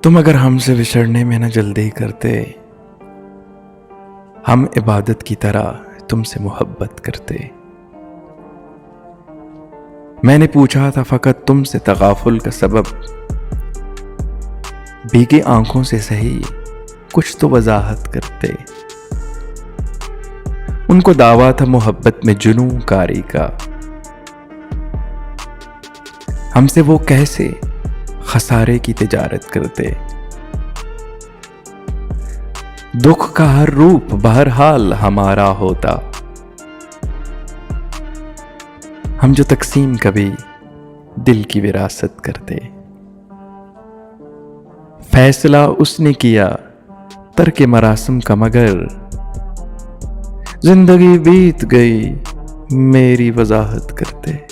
तुम अगर हमसे बिछड़ने में न जल्दी करते, हम इबादत की तरह तुमसे मोहब्बत करते। मैंने पूछा था फकत तुमसे तगाफुल का सबब, भीगी आंखों से सही कुछ तो वजाहत करते। उनको दावा था मोहब्बत में जुनून कारी का, हमसे वो कैसे खसारे की तिजारत करते। दुख का हर रूप बहरहाल हमारा होता, हम जो तकसीम कभी दिल की विरासत करते। फैसला उसने किया तर्क मरासिम का, मगर जिंदगी बीत गई मेरी वजाहत करते।